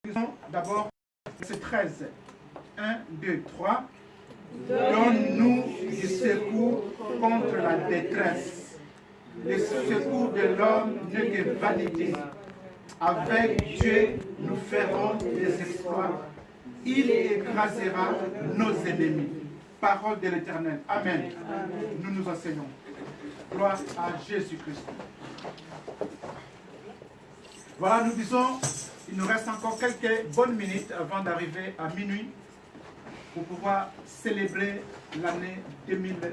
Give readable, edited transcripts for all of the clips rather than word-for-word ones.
Lisons d'abord verset 13. 1, 2, 3. Donne-nous du secours contre la détresse. Le secours de l'homme n'est que vanité. Avec Dieu, nous ferons des exploits. Il écrasera nos ennemis. Parole de l'Éternel. Amen. Nous nous enseignons. Gloire à Jésus-Christ. Voilà, nous disons, il nous reste encore quelques bonnes minutes avant d'arriver à minuit pour pouvoir célébrer l'année 2020.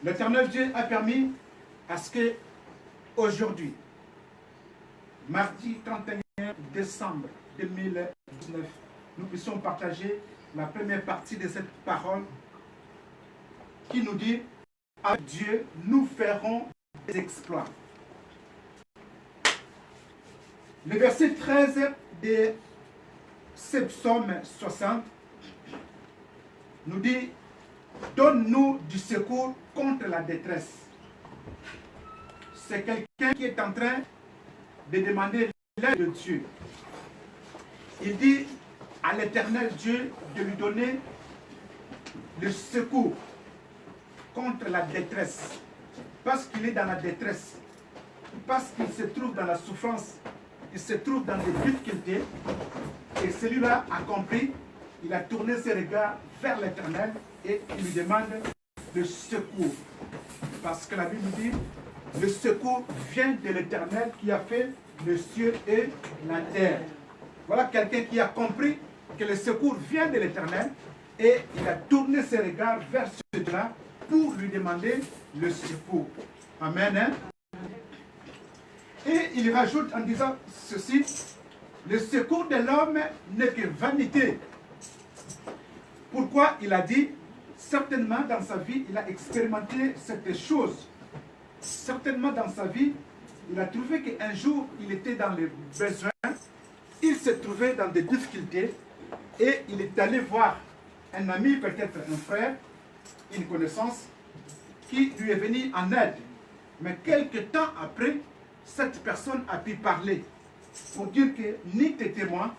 L'Éternel Dieu a permis à ce que aujourd'hui, mardi 31 décembre 2019, nous puissions partager la première partie de cette parole qui nous dit « Avec Dieu, nous ferons des exploits ». Le verset 13 de ce psaume 60 nous dit « Donne-nous du secours contre la détresse ». C'est quelqu'un qui est en train de demander l'aide de Dieu. Il dit à l'Éternel Dieu de lui donner le secours contre la détresse. Parce qu'il est dans la détresse, parce qu'il se trouve dans la souffrance, il se trouve dans des difficultés, et celui-là a compris, il a tourné ses regards vers l'Éternel et il lui demande le secours. Parce que la Bible dit, le secours vient de l'Éternel qui a fait le ciel et la terre. Voilà quelqu'un qui a compris que le secours vient de l'Éternel et il a tourné ses regards vers ce Dieu-là pour lui demander le secours. Amen. Hein? Et il rajoute en disant ceci, le secours de l'homme n'est que vanité. Pourquoi il a dit, certainement dans sa vie, il a expérimenté cette chose. Certainement dans sa vie, il a trouvé qu'un jour, il était dans les besoins, il se trouvait dans des difficultés et il est allé voir un ami, peut-être un frère, une connaissance, qui lui est venu en aide. Mais quelque temps après, cette personne a pu parler pour dire que ni tes témoins,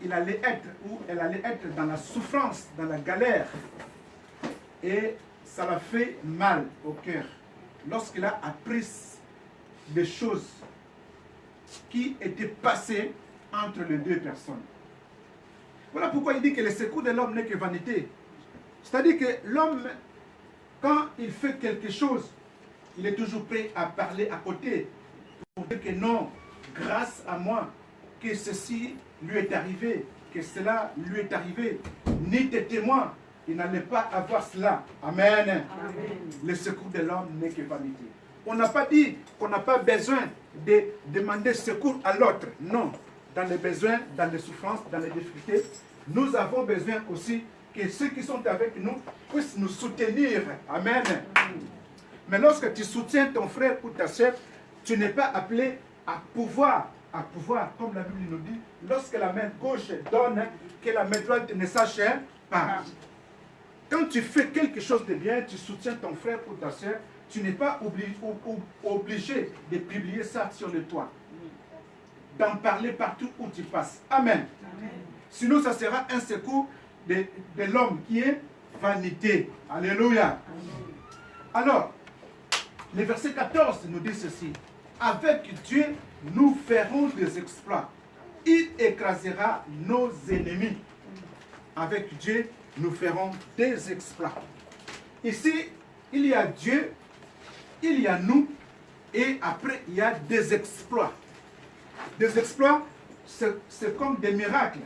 il allait être ou elle allait être dans la souffrance, dans la galère. Et ça l'a fait mal au cœur lorsqu'il a appris les choses qui étaient passées entre les deux personnes. Voilà pourquoi il dit que le secours de l'homme n'est que vanité. C'est-à-dire que l'homme, quand il fait quelque chose, il est toujours prêt à parler à côté pour dire que non, grâce à moi, que ceci lui est arrivé, que cela lui est arrivé. Ni tes témoins, il n'allait pas avoir cela. Amen. Amen. Le secours de l'homme n'est que vanité. On n'a pas dit qu'on n'a pas besoin de demander secours à l'autre. Non. Dans les besoins, dans les souffrances, dans les difficultés, nous avons besoin aussi que ceux qui sont avec nous puissent nous soutenir. Amen. Amen. Mais lorsque tu soutiens ton frère ou ta soeur, tu n'es pas appelé à pouvoir, comme la Bible nous dit, lorsque la main gauche donne, que la main droite ne sache pas. Quand tu fais quelque chose de bien, tu soutiens ton frère ou ta soeur, tu n'es pas obligé de publier ça sur le toit, d'en parler partout où tu passes. Amen. Amen. Sinon, ça sera un secours de l'homme qui est vanité. Alléluia. Amen. Alors, le verset 14 nous dit ceci. Avec Dieu, nous ferons des exploits. Il écrasera nos ennemis. Avec Dieu, nous ferons des exploits. Ici, il y a Dieu, il y a nous, et après, il y a des exploits. Des exploits, c'est comme des miracles,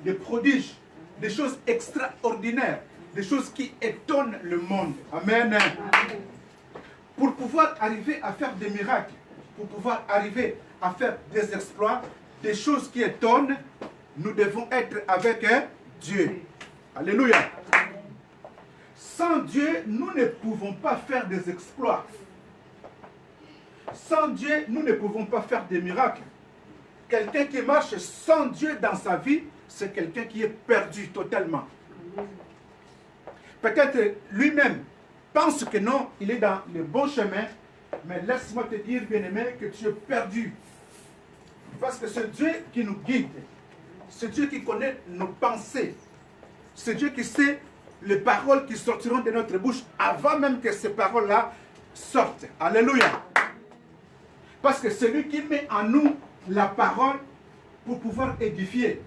des prodiges, des choses extraordinaires, des choses qui étonnent le monde. Amen. Amen. Pour pouvoir arriver à faire des miracles, pour pouvoir arriver à faire des exploits, des choses qui étonnent, nous devons être avec Dieu. Alléluia. Sans Dieu, nous ne pouvons pas faire des exploits. Sans Dieu, nous ne pouvons pas faire des miracles. Quelqu'un qui marche sans Dieu dans sa vie, c'est quelqu'un qui est perdu totalement. Peut-être lui-même pense que non, il est dans le bon chemin, mais laisse-moi te dire, bien-aimé, que tu es perdu. Parce que c'est Dieu qui nous guide. C'est Dieu qui connaît nos pensées. C'est Dieu qui sait les paroles qui sortiront de notre bouche avant même que ces paroles-là sortent. Alléluia. Parce que c'est lui qui met en nous la parole pour pouvoir édifier.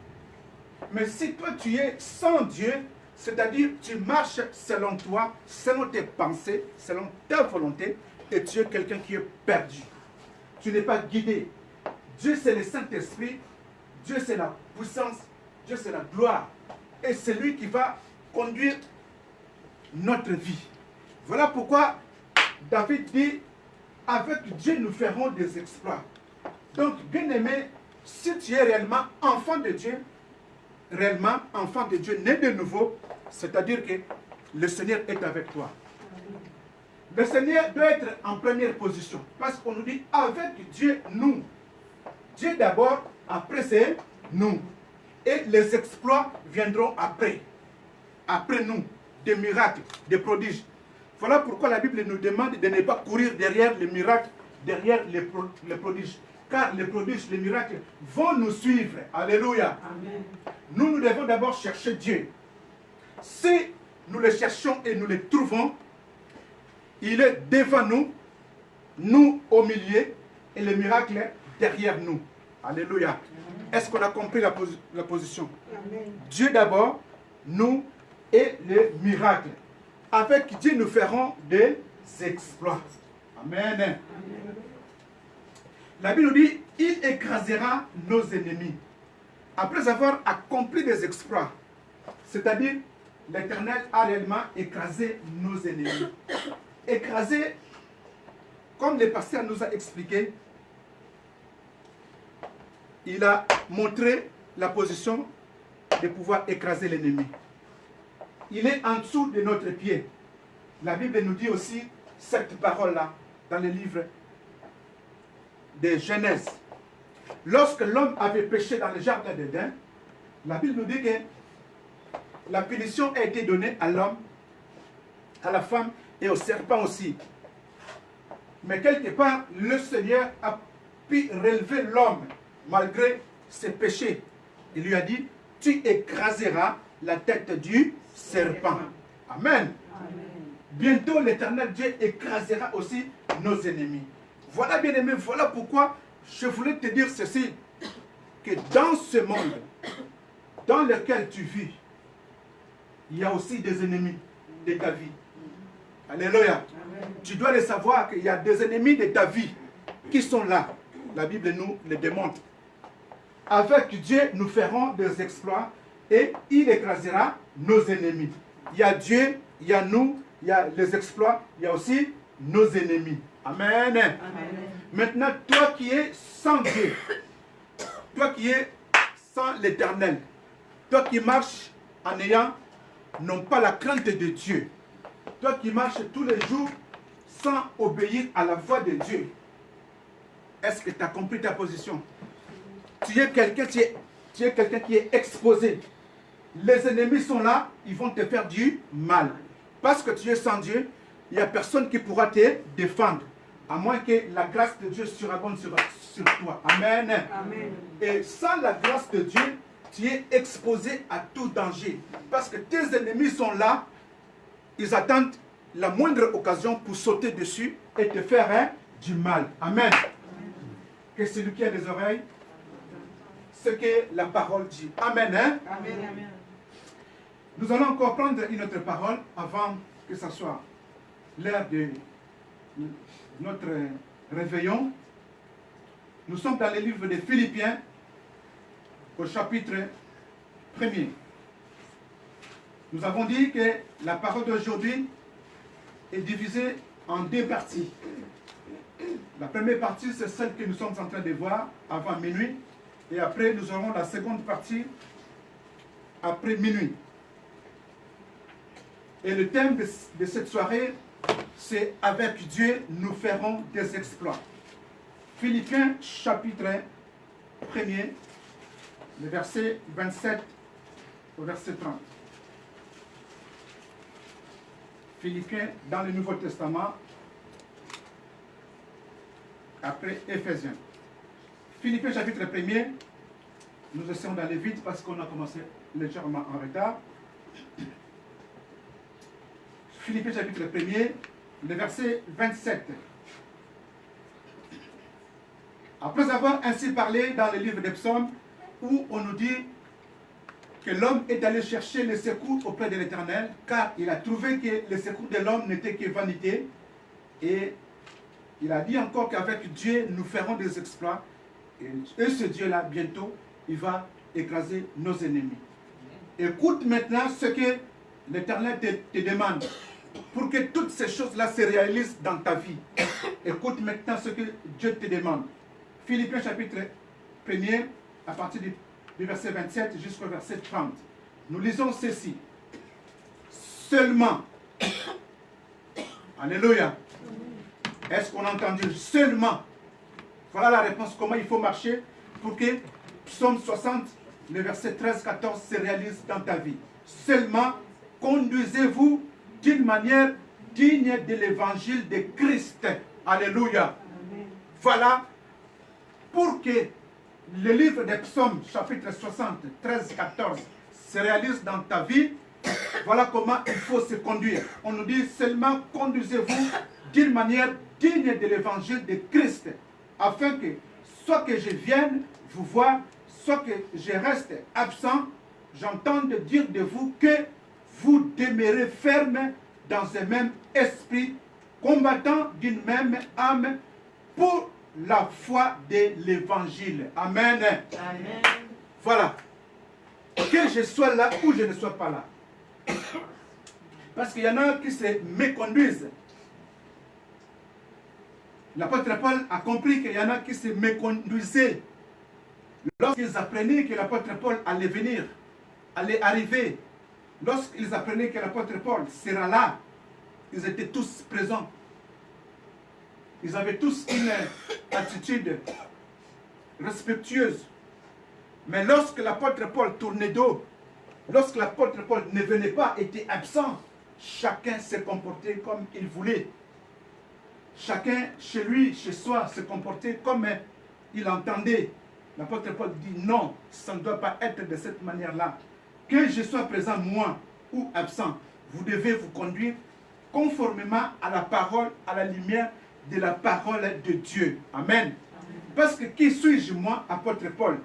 Mais si toi tu es sans Dieu, c'est-à-dire tu marches selon toi, selon tes pensées, selon ta volonté, et tu es quelqu'un qui est perdu. Tu n'es pas guidé. Dieu c'est le Saint-Esprit, Dieu c'est la puissance, Dieu c'est la gloire. Et c'est lui qui va conduire notre vie. Voilà pourquoi David dit, avec Dieu nous ferons des exploits. Donc, bien aimé, si tu es réellement enfant de Dieu, réellement enfant de Dieu, né de nouveau, c'est-à-dire que le Seigneur est avec toi. Le Seigneur doit être en première position. Parce qu'on nous dit, avec Dieu, nous. Dieu d'abord, après c'est nous. Et les exploits viendront après. Après nous. Des miracles, des prodiges. Voilà pourquoi la Bible nous demande de ne pas courir derrière les miracles, derrière les prodiges. Car les prodiges, les miracles vont nous suivre. Alléluia. Amen. Nous devons d'abord chercher Dieu. Si nous le cherchons et nous le trouvons, il est devant nous, nous au milieu, et le miracle derrière nous. Alléluia. Est-ce qu'on a compris la position? Amen. Dieu d'abord, nous et les miracles. Avec Dieu, nous ferons des exploits. Amen. Amen. La Bible nous dit, il écrasera nos ennemis. Après avoir accompli des exploits, c'est-à-dire l'Éternel a réellement écrasé nos ennemis. Écrasé, comme le pasteur nous a expliqué, il a montré la position de pouvoir écraser l'ennemi. Il est en dessous de notre pied. La Bible nous dit aussi cette parole-là dans le livre de Genèse. Lorsque l'homme avait péché dans le jardin d'Éden, la Bible nous dit que la punition a été donnée à l'homme, à la femme et au serpent aussi. Mais quelque part, le Seigneur a pu relever l'homme malgré ses péchés. Il lui a dit, tu écraseras la tête du serpent. Amen. Amen. Bientôt, l'Éternel Dieu écrasera aussi nos ennemis. Voilà, bien aimé, voilà pourquoi je voulais te dire ceci, que dans ce monde dans lequel tu vis, il y a aussi des ennemis de ta vie. Alléluia. Amen. Tu dois le savoir qu'il y a des ennemis de ta vie qui sont là. La Bible nous le démontre. Avec Dieu, nous ferons des exploits et il écrasera nos ennemis. Il y a Dieu, il y a nous, il y a les exploits, il y a aussi nos ennemis. Amen. Amen. Maintenant, toi qui es sans Dieu, toi qui es sans l'Éternel, toi qui marches en ayant non pas la crainte de Dieu, toi qui marches tous les jours sans obéir à la voix de Dieu, est-ce que tu as compris ta position? Tu es quelqu'un qui est exposé. Les ennemis sont là, ils vont te faire du mal. Parce que tu es sans Dieu, il n'y a personne qui pourra te défendre. À moins que la grâce de Dieu surabonde sur toi. Amen. Amen. Et sans la grâce de Dieu, tu es exposé à tout danger. Parce que tes ennemis sont là, ils attendent la moindre occasion pour sauter dessus et te faire du mal. Amen. Que celui qui a des oreilles, ce que la parole dit. Amen. Hein? Amen. Amen. Nous allons encore prendre une autre parole avant que ce soit l'heure de notre réveillon. Nous sommes dans le livre de Philippiens, au chapitre 1er. Nous avons dit que la parole d'aujourd'hui est divisée en deux parties. La première partie, c'est celle que nous sommes en train de voir avant minuit. Et après, nous aurons la seconde partie après minuit. Et le thème de cette soirée, c'est « Avec Dieu, nous ferons des exploits ». Philippiens, chapitre 1er, le verset 27 au verset 30. Philippiens, dans le Nouveau Testament, après Éphésiens. Philippiens chapitre 1er. Nous essayons d'aller vite parce qu'on a commencé légèrement en retard. Philippiens chapitre 1er, le verset 27. Après avoir ainsi parlé dans le livre des psaumes, où on nous dit que l'homme est allé chercher le secours auprès de l'Éternel, car il a trouvé que le secours de l'homme n'était que vanité. Et il a dit encore qu'avec Dieu, nous ferons des exploits. Et ce Dieu-là, bientôt, il va écraser nos ennemis. Écoute maintenant ce que l'Éternel te demande pour que toutes ces choses-là se réalisent dans ta vie. Écoute maintenant ce que Dieu te demande. Philippiens chapitre 1er, à partir du verset 27 jusqu'au verset 30. Nous lisons ceci. Seulement. Alléluia. Est-ce qu'on a entendu seulement? Voilà la réponse, comment il faut marcher pour que Psaume 60, le verset 13-14 se réalise dans ta vie. Seulement, conduisez-vous d'une manière digne de l'évangile de Christ. Alléluia. Amen. Voilà, pour que le livre des Psaumes, chapitre 60, 13-14, se réalise dans ta vie, voilà comment il faut se conduire. On nous dit seulement conduisez-vous d'une manière digne de l'évangile de Christ, afin que, soit que je vienne vous voir, soit que je reste absent, j'entende dire de vous que vous demeurez ferme dans un même esprit, combattant d'une même âme pour la foi de l'évangile. Amen. Amen. Voilà. Que je sois là ou je ne sois pas là. Parce qu'il y en a qui se méconduisent. L'apôtre Paul a compris qu'il y en a qui se méconduisaient lorsqu'ils apprenaient que l'apôtre Paul allait venir, allait arriver. Lorsqu'ils apprenaient que l'apôtre Paul sera là, ils étaient tous présents. Ils avaient tous une attitude respectueuse. Mais lorsque l'apôtre Paul tournait dos, lorsque l'apôtre Paul ne venait pas, était absent, chacun se comportait comme il voulait. Chacun, chez lui, chez soi, se comportait comme il entendait. L'apôtre Paul dit non, ça ne doit pas être de cette manière-là. Que je sois présent, moi, ou absent, vous devez vous conduire conformément à la parole, à la lumière de la parole de Dieu. Amen. Parce que qui suis-je, moi, apôtre Paul?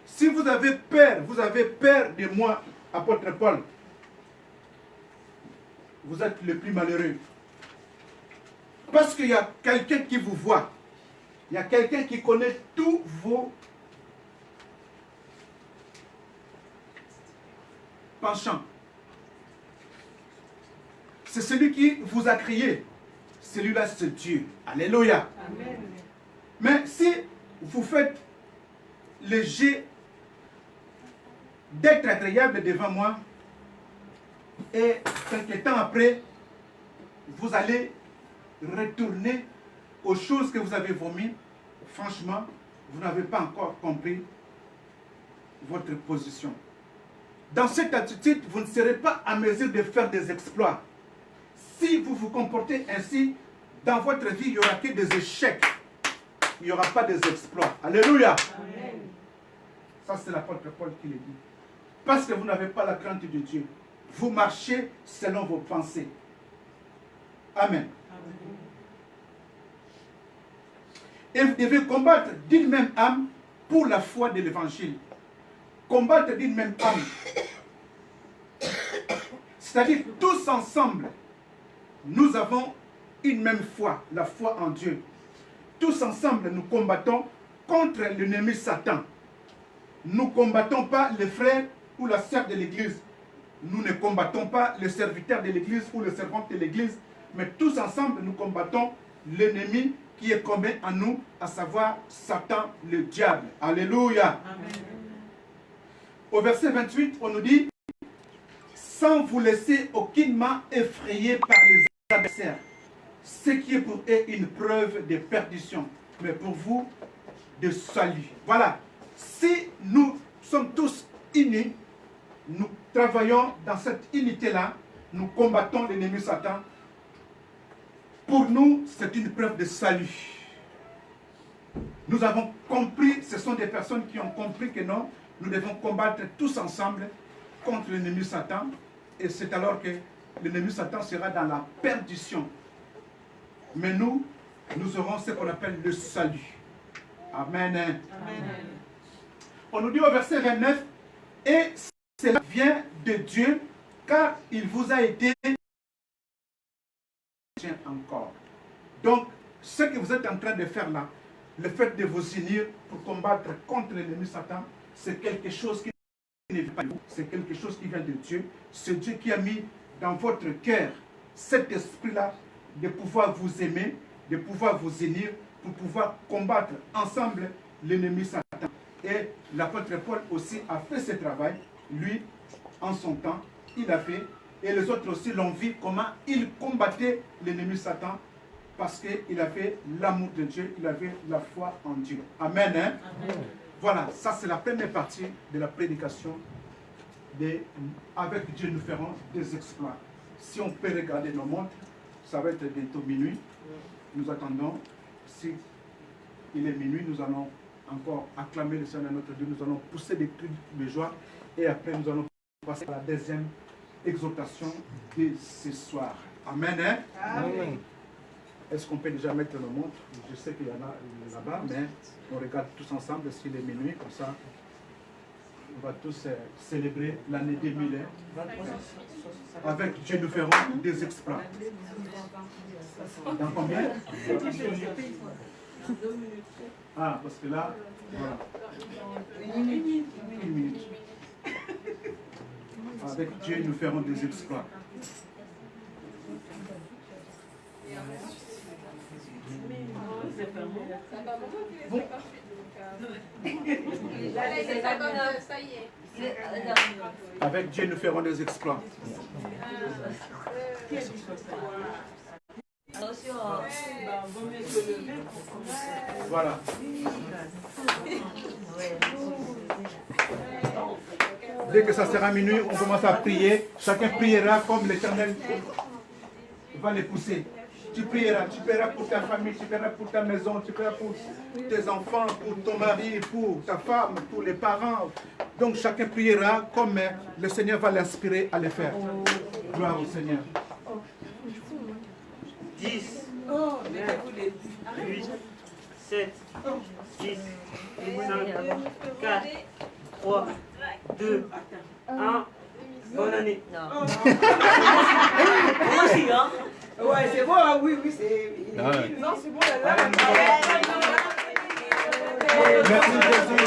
Si vous avez peur de moi, apôtre Paul, vous êtes le plus malheureux. Parce qu'il y a quelqu'un qui vous voit. Il y a quelqu'un qui connaît tous vos penchants. C'est celui qui vous a crié. Celui-là, c'est Dieu. Alléluia. Amen. Mais si vous faites le jet d'être agréable devant moi, et quelques temps après, vous allez retourner aux choses que vous avez vomies, franchement, vous n'avez pas encore compris votre position. Dans cette attitude, vous ne serez pas à mesure de faire des exploits. Si vous vous comportez ainsi, dans votre vie, il n'y aura que des échecs. Il n'y aura pas des exploits. Alléluia. Amen. Ça, c'est l'apôtre Paul qui le dit. Parce que vous n'avez pas la crainte de Dieu. Vous marchez selon vos pensées. Amen. Amen. Et vous devez combattre d'une même âme pour la foi de l'évangile. Combattre d'une même âme. C'est-à-dire tous ensemble, nous avons une même foi, la foi en Dieu. Tous ensemble, nous combattons contre l'ennemi Satan. Nous ne combattons pas les frères ou la sœur de l'Église. Nous ne combattons pas les serviteurs de l'Église ou les servantes de l'Église. Mais tous ensemble, nous combattons l'ennemi qui est commun en nous, à savoir Satan, le diable. Alléluia. Amen. Au verset 28, on nous dit, sans vous laisser aucunement effrayer par les adversaires, ce qui est pour eux une preuve de perdition, mais pour vous, de salut. Voilà. Si nous sommes tous unis, nous travaillons dans cette unité-là, nous combattons l'ennemi Satan. Pour nous, c'est une preuve de salut. Nous avons compris, ce sont des personnes qui ont compris que non, nous devons combattre tous ensemble contre l'ennemi Satan. Et c'est alors que l'ennemi Satan sera dans la perdition. Mais nous aurons ce qu'on appelle le salut. Amen. Amen. On nous dit au verset 29, et cela vient de Dieu, car il vous a été encore. Donc, ce que vous êtes en train de faire là, le fait de vous unir pour combattre contre l'ennemi Satan, c'est quelque chose qui n'est pas vous, c'est quelque chose qui vient de Dieu. C'est Dieu qui a mis dans votre cœur cet esprit-là de pouvoir vous aimer, de pouvoir vous unir pour pouvoir combattre ensemble l'ennemi Satan. Et l'apôtre Paul aussi a fait ce travail. Lui, en son temps, il a fait. Et les autres aussi l'ont vu comment il combattait l'ennemi Satan. Parce qu'il avait l'amour de Dieu, il avait la foi en Dieu. Amen. Hein? Amen. Voilà, ça c'est la première partie de la prédication. Avec Dieu, nous ferons des exploits. Si on peut regarder nos montres, ça va être bientôt minuit. Nous attendons. Si il est minuit, nous allons encore acclamer le Seigneur notre Dieu. Nous allons pousser des cris de joie. Et après, nous allons passer à la deuxième exhortation de ce soir. Amen. Hein? Amen. Est-ce qu'on peut déjà mettre nos montres? Je sais qu'il y en a là-bas, mais on regarde tous ensemble s'il est minuit, comme ça, on va tous célébrer l'année 2000. Avec Dieu, nous ferons des exploits. Dans combien? Ah, parce que là, voilà. Une minute. Avec Dieu, nous ferons des exploits. Bon. Avec Dieu, nous ferons des exploits. Voilà. Dès que ça sera minuit, on commence à prier. Chacun priera comme l'Éternel va les pousser. Tu prieras pour ta famille, tu prieras pour ta maison, tu prieras pour tes enfants, pour ton mari, pour ta femme, pour les parents. Donc chacun priera comme le Seigneur va l'inspirer à le faire. Gloire au Seigneur. 10, 8, 7, 6, 5, 4, 3, 2, 1. Bonne année. Non. Moi aussi, hein? Ouais, c'est bon, hein? Oui, c'est... Ah ouais. Non, c'est bon, là. Merci Jésus.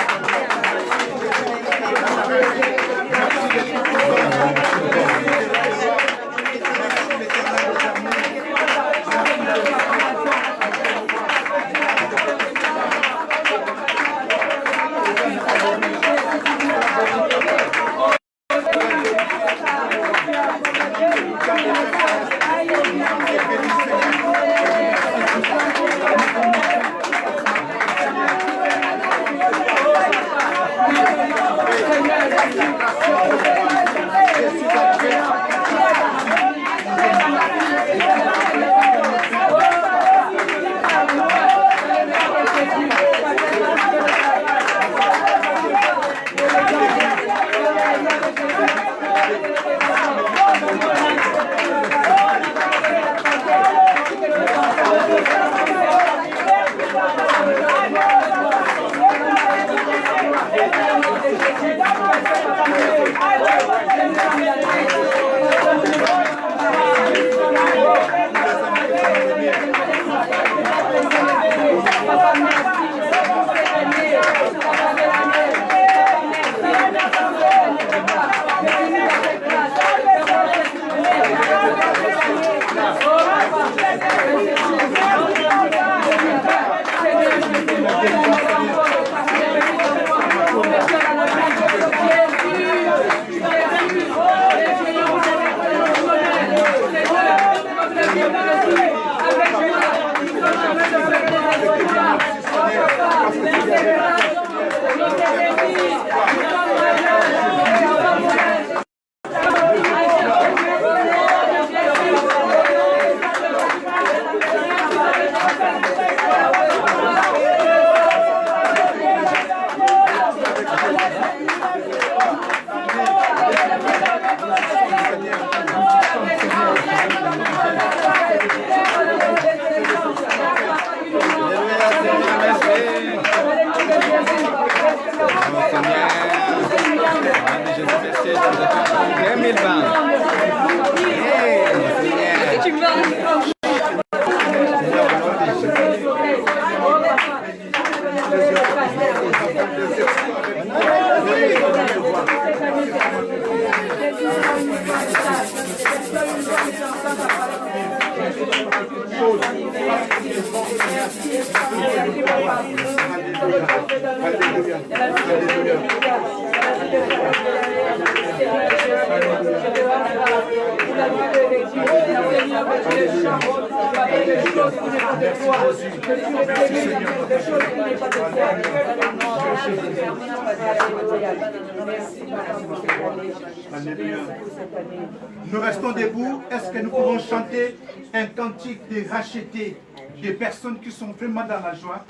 Nous restons debout. Est-ce que nous pouvons chanter un cantique de racheter des personnes qui sont vraiment dans la joie,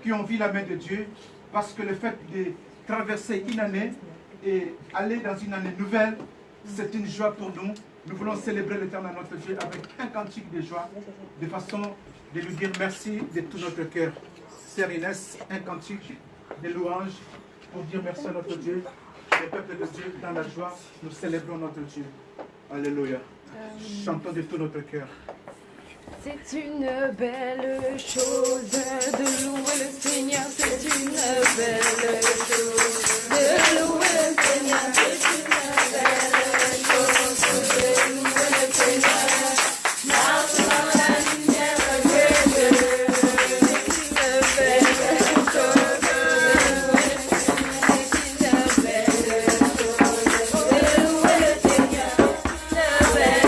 qui ont vu la main de Dieu, parce que le fait de traverser une année et aller dans une année nouvelle, c'est une joie pour nous. Nous voulons célébrer l'Éternel notre Dieu avec un cantique de joie, de façon de lui dire merci de tout notre cœur. Sœur Inès, un cantique de louange pour dire merci à notre Dieu. Le peuple de Dieu, dans la joie, nous célébrons notre Dieu. Alléluia. Chantons de tout notre cœur. C'est une belle chose de louer le Seigneur, c'est une belle chose de louer le Seigneur, c'est une belle chose de louer le Seigneur. Marche dans la lumière de Dieu, c'est une belle chose de louer le Seigneur, c'est une belle chose de louer le Seigneur, une belle.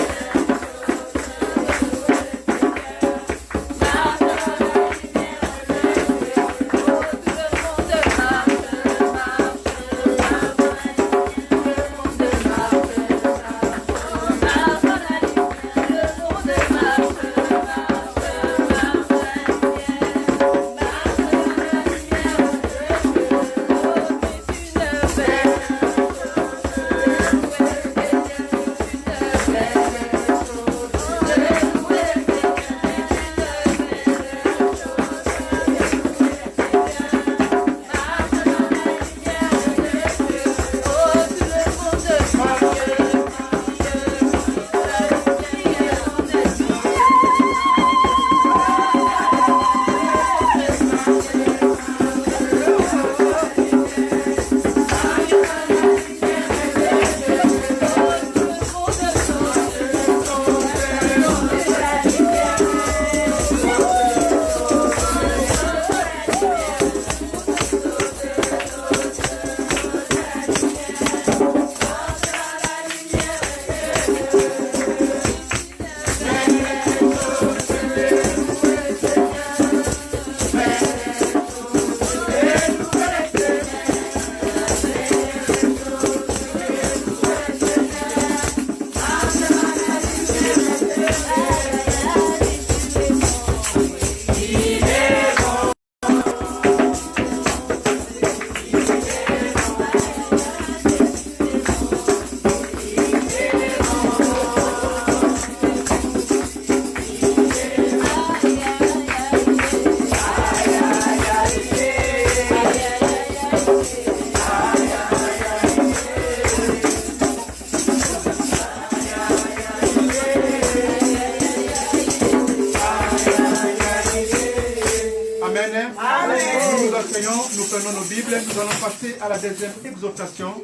Nous prenons nos Bibles, nous allons passer à la deuxième exhortation.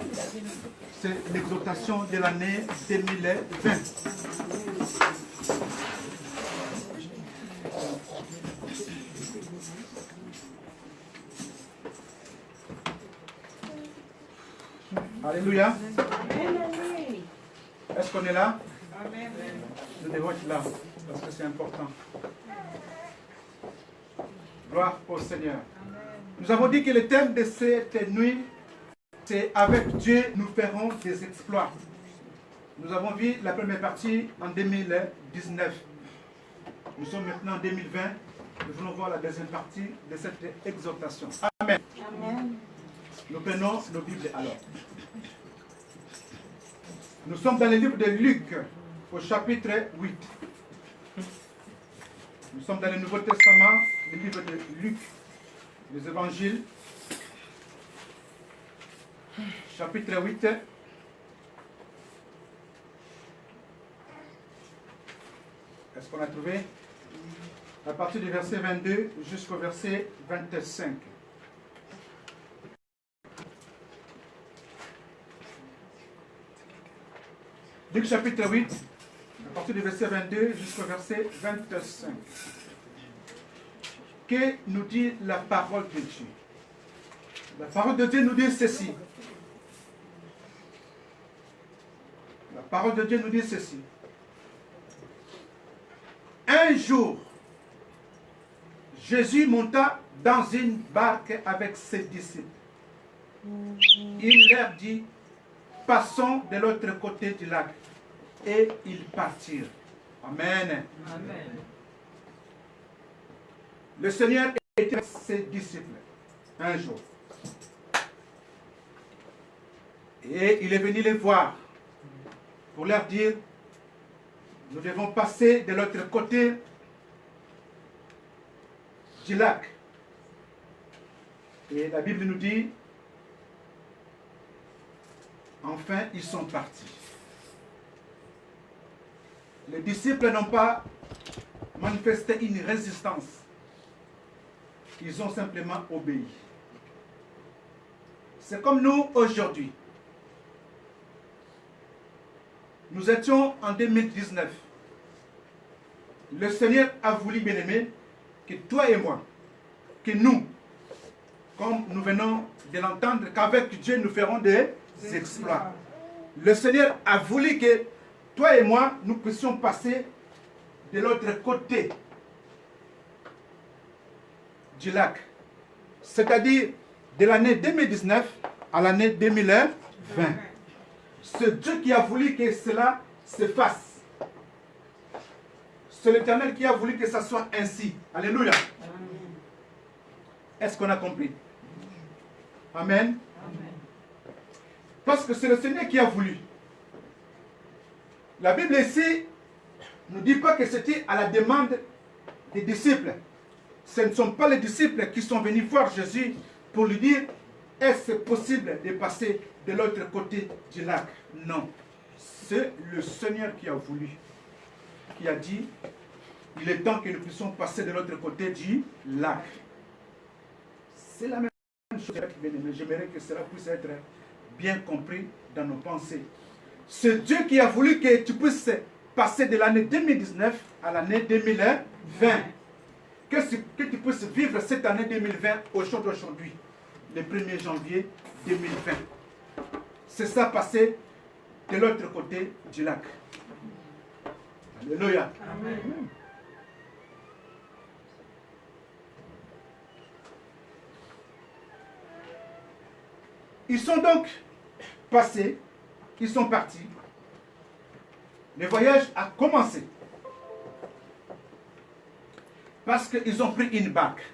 C'est l'exhortation de l'année 2020. Alléluia. Est-ce qu'on est là? Nous devons être là, parce que c'est important. Gloire au Seigneur. Nous avons dit que le thème de cette nuit, c'est avec Dieu, nous ferons des exploits. Nous avons vu la première partie en 2019. Nous sommes maintenant en 2020. Nous voulons voir la deuxième partie de cette exhortation. Amen. Amen. Nous prenons nos Bibles alors. Nous sommes dans le livre de Luc, au chapitre 8. Nous sommes dans le Nouveau Testament, le livre de Luc, les évangiles, chapitre 8. Est-ce qu'on a trouvé? À partir du verset 22 jusqu'au verset 25. Luc chapitre 8, à partir du verset 22 jusqu'au verset 25. Que nous dit la parole de Dieu? La parole de Dieu nous dit ceci. La parole de Dieu nous dit ceci. Un jour, Jésus monta dans une barque avec ses disciples. Il leur dit, passons de l'autre côté du lac. Et ils partirent. Amen. Amen. Le Seigneur était avec ses disciples un jour. Et il est venu les voir pour leur dire, nous devons passer de l'autre côté du lac. Et la Bible nous dit, enfin, ils sont partis. Les disciples n'ont pas manifesté une résistance. Ils ont simplement obéi. C'est comme nous aujourd'hui. Nous étions en 2019. Le Seigneur a voulu, bien-aimé, que toi et moi, que nous, comme nous venons de l'entendre, qu'avec Dieu nous ferons des exploits. Le Seigneur a voulu que toi et moi, nous puissions passer de l'autre côté du lac. C'est-à-dire de l'année 2019 à l'année 2020. C'est Dieu qui a voulu que cela se fasse. C'est l'Éternel qui a voulu que ça soit ainsi. Alléluia. Est-ce qu'on a compris? Amen. Parce que c'est le Seigneur qui a voulu. La Bible ici ne dit pas que c'était à la demande des disciples. Ce ne sont pas les disciples qui sont venus voir Jésus pour lui dire, est-ce possible de passer de l'autre côté du lac? Non. C'est le Seigneur qui a voulu, qui a dit, il est temps que nous puissions passer de l'autre côté du lac. C'est la même chose, bien-aimé. J'aimerais que cela puisse être bien compris dans nos pensées. C'est Dieu qui a voulu que tu puisses passer de l'année 2019 à l'année 2020. Que tu puisses vivre cette année 2020 au jour d'aujourd'hui, le 1er janvier 2020. C'est ça, passer de l'autre côté du lac. Alléluia. Amen. Ils sont donc passés, ils sont partis. Le voyage a commencé. Parce qu'ils ont pris une barque.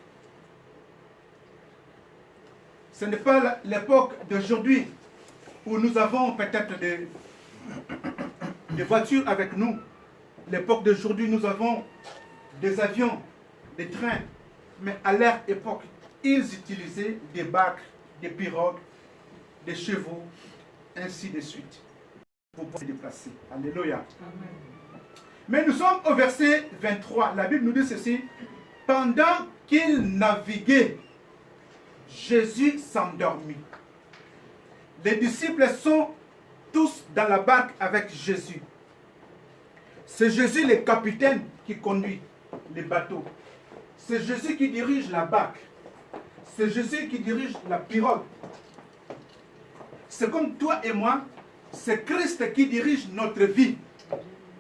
Ce n'est pas l'époque d'aujourd'hui où nous avons peut-être des voitures avec nous. L'époque d'aujourd'hui, nous avons des avions, des trains. Mais à leur époque, ils utilisaient des barques, des pirogues, des chevaux, ainsi de suite, pour pouvoir se déplacer. Alléluia. Amen. Mais nous sommes au verset 23. La Bible nous dit ceci. Pendant qu'il naviguait, Jésus s'endormit. Les disciples sont tous dans la barque avec Jésus. C'est Jésus le capitaine qui conduit les bateaux. C'est Jésus qui dirige la barque. C'est Jésus qui dirige la pirogue. C'est comme toi et moi, c'est Christ qui dirige notre vie.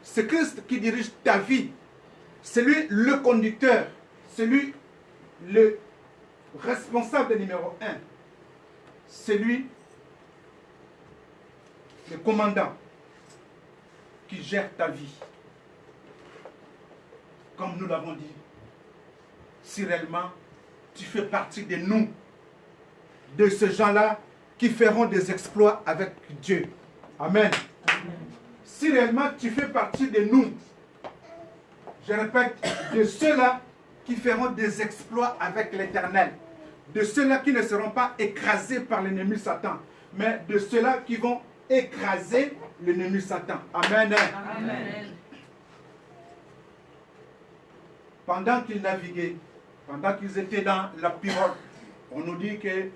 C'est Christ qui dirige ta vie. C'est lui le conducteur. C'est lui le responsable numéro 1. C'est lui le commandant qui gère ta vie. Comme nous l'avons dit, si réellement tu fais partie de nous, de ces gens-là qui feront des exploits avec Dieu. Amen. Amen. Si réellement tu fais partie de nous, je répète, de ceux-là qui feront des exploits avec l'Éternel, de ceux-là qui ne seront pas écrasés par l'ennemi Satan, mais de ceux-là qui vont écraser l'ennemi Satan. Amen. Amen. Pendant qu'ils naviguaient, pendant qu'ils étaient dans la pirogue, on nous dit que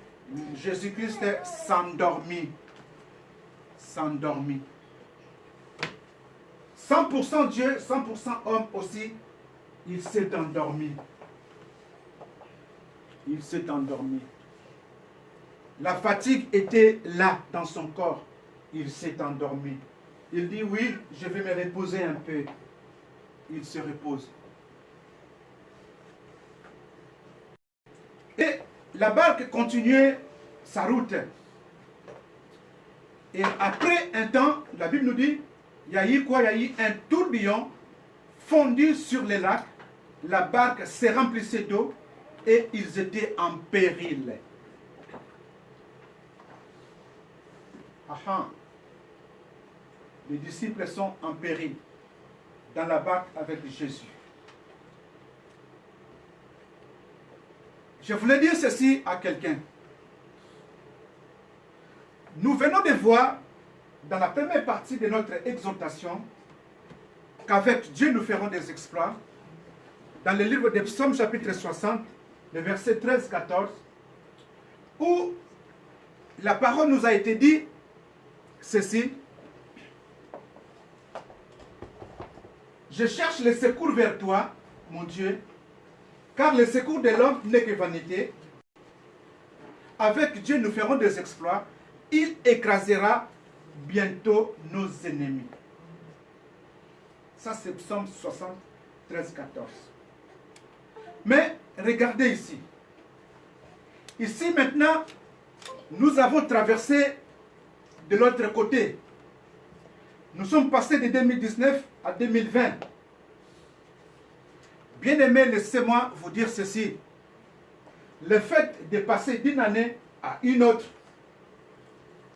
Jésus-Christ s'endormit. S'endormit. 100% Dieu, 100% homme aussi, il s'est endormi. Il s'est endormi. La fatigue était là dans son corps. Il s'est endormi. Il dit oui, je vais me reposer un peu. Il se repose. Et la barque continuait sa route. Et après un temps, la Bible nous dit, il y a eu quoi? Il y a eu un tourbillon fondu sur les lacs. La barque s'est remplissée d'eau et ils étaient en péril. Aha. Les disciples sont en péril dans la barque avec Jésus. Je voulais dire ceci à quelqu'un. Nous venons de voir dans la première partie de notre exhortation qu'avec Dieu nous ferons des exploits. Dans le livre des Psaumes chapitre 60, le verset 13-14, où la parole nous a été dit ceci. Je cherche le secours vers toi, mon Dieu, car le secours de l'homme n'est que vanité. Avec Dieu, nous ferons des exploits. Il écrasera bientôt nos ennemis. Ça, c'est Psaume 60, 13, 14. Mais regardez ici. Ici, maintenant, nous avons traversé de l'autre côté. Nous sommes passés de 2019 à 2020. Bien-aimés, laissez-moi vous dire ceci. Le fait de passer d'une année à une autre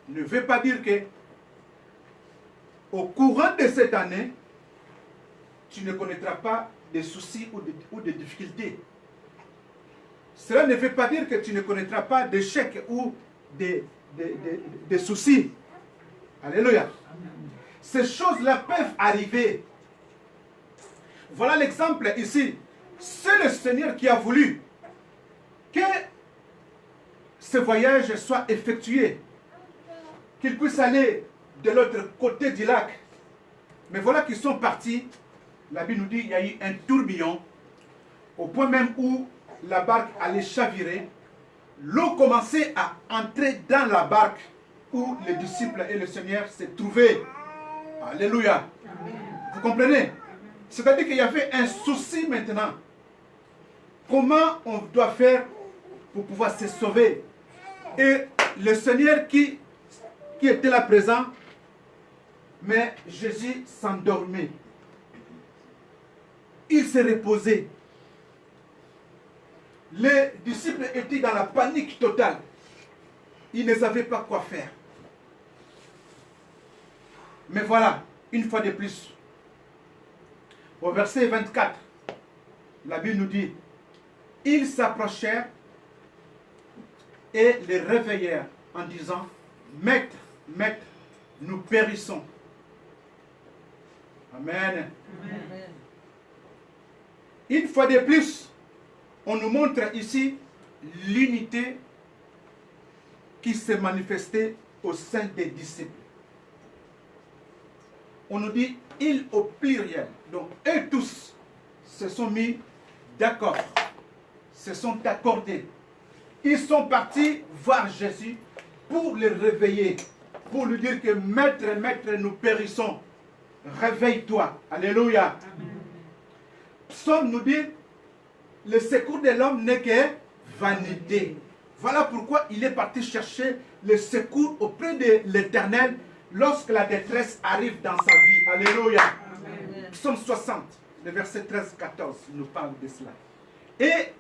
ne veut pas dire que au courant de cette année, tu ne connaîtras pas de soucis ou de difficultés. Cela ne veut pas dire que tu ne connaîtras pas d'échecs ou des soucis. Alléluia. Ces choses-là peuvent arriver. Voilà l'exemple ici. C'est le Seigneur qui a voulu que ce voyage soit effectué, qu'ils puissent aller de l'autre côté du lac. Mais voilà qu'ils sont partis. La Bible nous dit qu'il y a eu un tourbillon, au point même où la barque allait chavirer. L'eau commençait à entrer dans la barque où les disciples et le Seigneur se trouvaient. Alléluia. Vous comprenez? C'est-à-dire qu'il y avait un souci maintenant. Comment on doit faire pour pouvoir se sauver? Et le Seigneur qui était là présent, mais Jésus s'endormait. Il s'est reposé. Les disciples étaient dans la panique totale. Ils ne savaient pas quoi faire. Mais voilà, une fois de plus, au verset 24, la Bible nous dit, ils s'approchèrent et les réveillèrent en disant, Maître, Maître, nous périssons. Amen. Amen. Une fois de plus, on nous montre ici l'unité qui s'est manifestée au sein des disciples. On nous dit ils au pluriel. Donc, eux tous se sont mis d'accord, se sont accordés. Ils sont partis voir Jésus pour le réveiller, pour lui dire que Maître, Maître, nous périssons. Réveille-toi. Alléluia. Psaume nous dit le secours de l'homme n'est que vanité. Voilà pourquoi il est parti chercher le secours auprès de l'Éternel lorsque la détresse arrive dans sa vie. Alléluia. Amen. Psaume 60, le verset 13-14 nous parle de cela. Et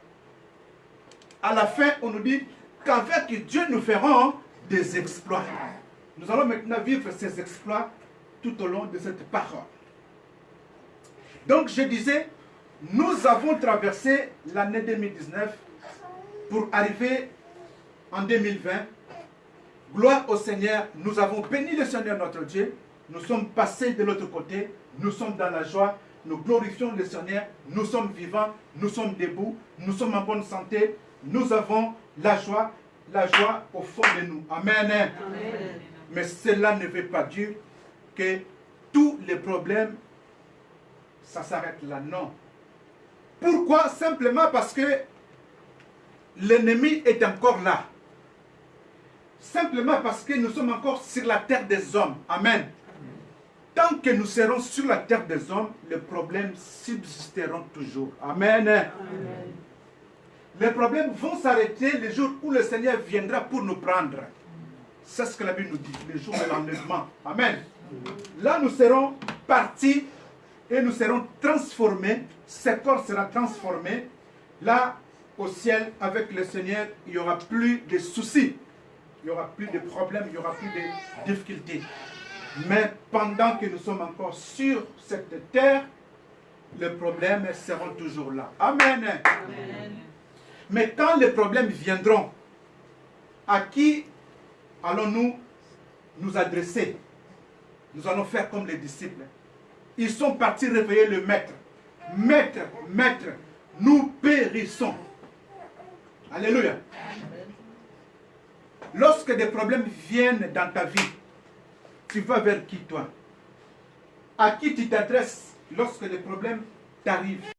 à la fin, on nous dit qu'avec Dieu nous ferons des exploits. Nous allons maintenant vivre ces exploits tout au long de cette parole. Donc je disais, nous avons traversé l'année 2019 pour arriver en 2020. Gloire au Seigneur, nous avons béni le Seigneur notre Dieu. Nous sommes passés de l'autre côté, nous sommes dans la joie, nous glorifions le Seigneur, nous sommes vivants, nous sommes debout, nous sommes en bonne santé, nous avons la joie au fond de nous. Amen. Amen. Mais cela ne veut pas dire que tous les problèmes ça s'arrête là. Non. Pourquoi? Simplement parce que l'ennemi est encore là. Simplement parce que nous sommes encore sur la terre des hommes. Amen. Tant que nous serons sur la terre des hommes, les problèmes subsisteront toujours. Amen. Amen. Les problèmes vont s'arrêter le jour où le Seigneur viendra pour nous prendre. C'est ce que la Bible nous dit, le jour de l'enlèvement. Amen. Là, nous serons partis et nous serons transformés. Ce corps sera transformé. Là, au ciel, avec le Seigneur, il n'y aura plus de soucis. Il n'y aura plus de problèmes, il n'y aura plus de difficultés. Mais pendant que nous sommes encore sur cette terre, les problèmes seront toujours là. Amen. Amen. Mais quand les problèmes viendront, à qui allons-nous nous adresser? Nous allons faire comme les disciples. Ils sont partis réveiller le maître. Maître, maître, nous périssons. Alléluia. Lorsque des problèmes viennent dans ta vie, tu vas vers qui toi? À qui tu t'adresses lorsque des problèmes t'arrivent?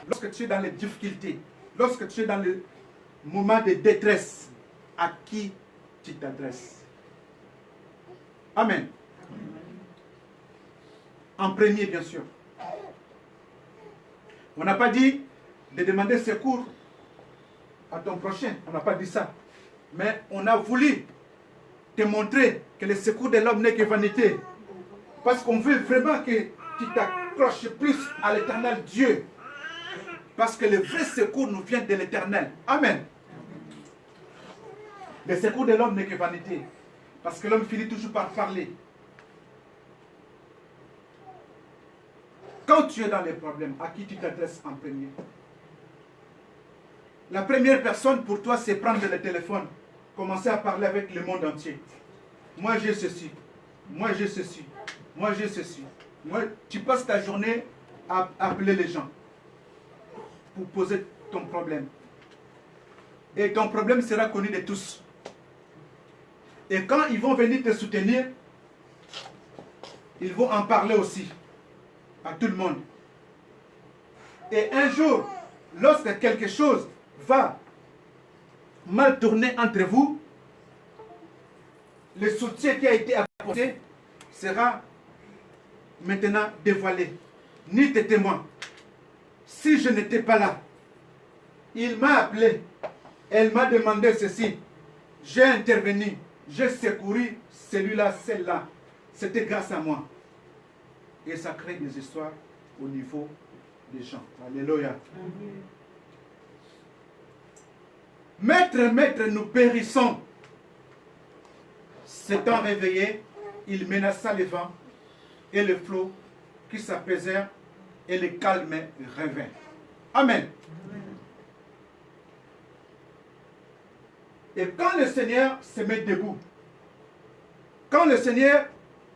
Lorsque tu es dans les difficultés, lorsque tu es dans le moment de détresse, à qui tu t'adresses? Amen. En premier, bien sûr. On n'a pas dit de demander secours à ton prochain. On n'a pas dit ça. Mais on a voulu te montrer que le secours de l'homme n'est que vanité. Parce qu'on veut vraiment que tu t'accroches plus à l'éternel Dieu. Parce que le vrai secours nous vient de l'éternel. Amen. Le secours de l'homme n'est que vanité. Parce que l'homme finit toujours par parler. Quand tu es dans les problèmes, à qui tu t'adresses en premier? La première personne pour toi, c'est prendre le téléphone. Commencer à parler avec le monde entier. Moi, j'ai ceci. Moi, j'ai ceci. Moi, j'ai ceci. Moi, tu passes ta journée à appeler les gens pour poser ton problème. Et ton problème sera connu de tous. Et quand ils vont venir te soutenir, ils vont en parler aussi à tout le monde. Et un jour, lorsque quelque chose va mal tourner entre vous, le soutien qui a été apporté sera maintenant dévoilé. Ni tes témoins. Si je n'étais pas là, il m'a appelé, elle m'a demandé ceci, j'ai intervenu, j'ai secouru celui-là, celle-là. C'était grâce à moi. Et ça crée des histoires au niveau des gens. Alléluia. Maître, maître, nous périssons. S'étant réveillé, il menaça le vent et le flot qui s'apaisèrent et le calme revint. Amen. Et quand le Seigneur se met debout, quand le Seigneur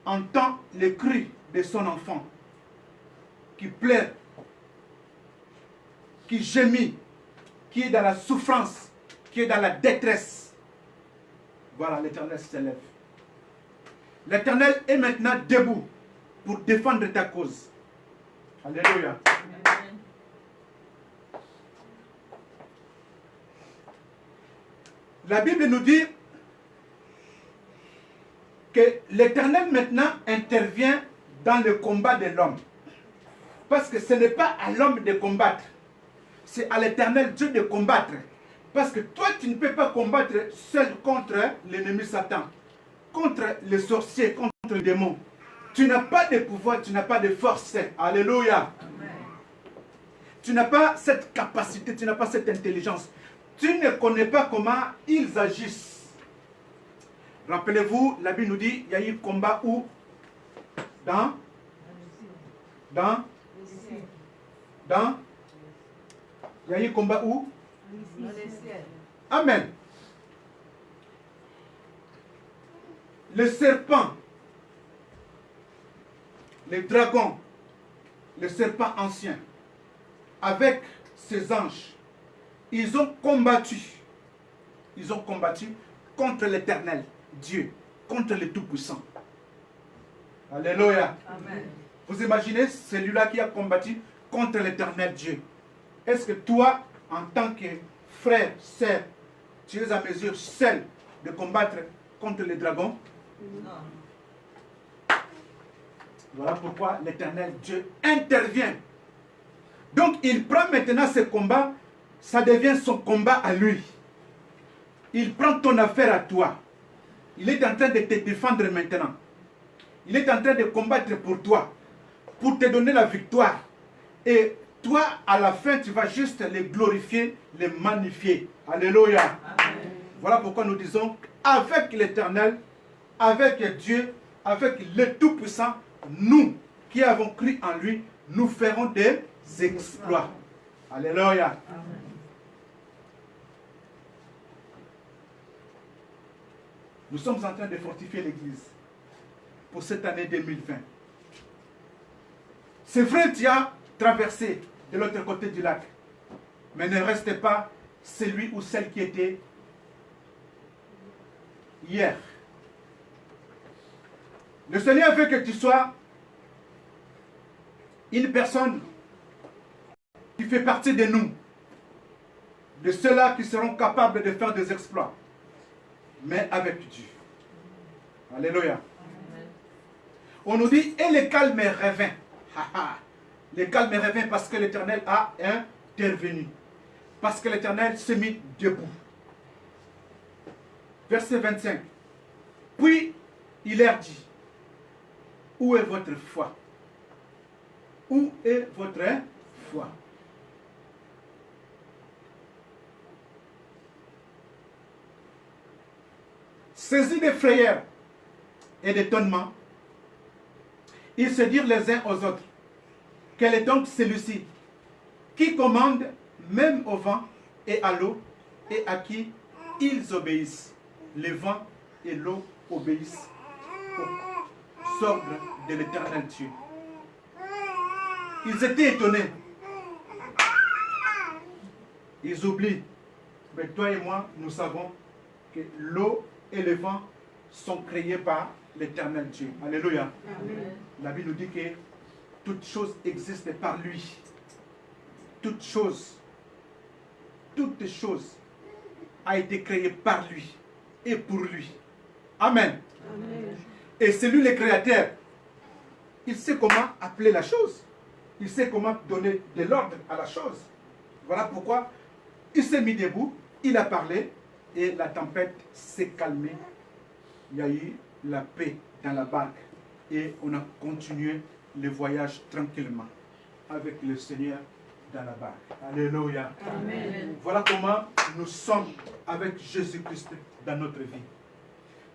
entend les cris de son enfant, qui pleure, qui gémit, qui est dans la souffrance, qui est dans la détresse, voilà, l'Éternel s'élève. L'Éternel est maintenant debout pour défendre ta cause. Alléluia. Amen. La Bible nous dit que l'Éternel maintenant intervient dans le combat de l'homme. Parce que ce n'est pas à l'homme de combattre, c'est à l'Éternel Dieu de combattre. Parce que toi, tu ne peux pas combattre seul contre l'ennemi Satan, contre les sorciers, contre les démons. Tu n'as pas de pouvoir, tu n'as pas de force. Alléluia. Amen. Tu n'as pas cette capacité, tu n'as pas cette intelligence. Tu ne connais pas comment ils agissent. Rappelez-vous, la Bible nous dit, il y a eu combat où? Il y a eu combat où? Amen. Le serpent, les dragons, le serpent ancien, avec ses anges, ils ont combattu contre l'Éternel, Dieu, contre le Tout-Puissant. Alléluia. Amen. Vous imaginez celui-là qui a combattu contre l'éternel Dieu. Est-ce que toi, en tant que frère, sœur, tu es à mesure seul de combattre contre les dragons? Non. Voilà pourquoi l'éternel Dieu intervient. Donc il prend maintenant ce combat, ça devient son combat à lui. Il prend ton affaire à toi. Il est en train de te défendre maintenant. Il est en train de combattre pour toi, pour te donner la victoire. Et toi, à la fin, tu vas juste les glorifier, les magnifier. Alléluia. Amen. Voilà pourquoi nous disons, avec l'Éternel, avec Dieu, avec le Tout-Puissant, nous qui avons cru en lui, nous ferons des exploits. Alléluia. Amen. Nous sommes en train de fortifier l'Église pour cette année 2020. C'est vrai, tu as traversé de l'autre côté du lac, mais ne reste pas celui ou celle qui était hier. Le Seigneur veut que tu sois une personne qui fait partie de nous, de ceux-là qui seront capables de faire des exploits, mais avec Dieu. Alléluia. Amen. On nous dit, et le calme revint. Le calme revint parce que l'Éternel a intervenu. Parce que l'Éternel s'est mis debout. Verset 25. Puis il leur dit, où est votre foi? Où est votre foi? Saisis de frayeur et d'étonnement, ils se dirent les uns aux autres, quel est donc celui-ci qui commande même au vent et à l'eau et à qui ils obéissent? Le vent et l'eau obéissent aux ordres de l'Éternel Dieu. Ils étaient étonnés. Ils oublient. Mais toi et moi, nous savons que l'eau et le vent sont créés par l'Éternel Dieu. Alléluia. Amen. La Bible nous dit que toute chose existe par lui. Toute chose a été créée par lui et pour lui. Amen. Amen. Et c'est lui le créateur. Il sait comment appeler la chose. Il sait comment donner de l'ordre à la chose. Voilà pourquoi il s'est mis debout, il a parlé et la tempête s'est calmée. Il y a eu la paix dans la barque et on a continué le voyage tranquillement avec le Seigneur dans la barque. Alléluia. Amen. Voilà comment nous sommes avec Jésus-Christ dans notre vie.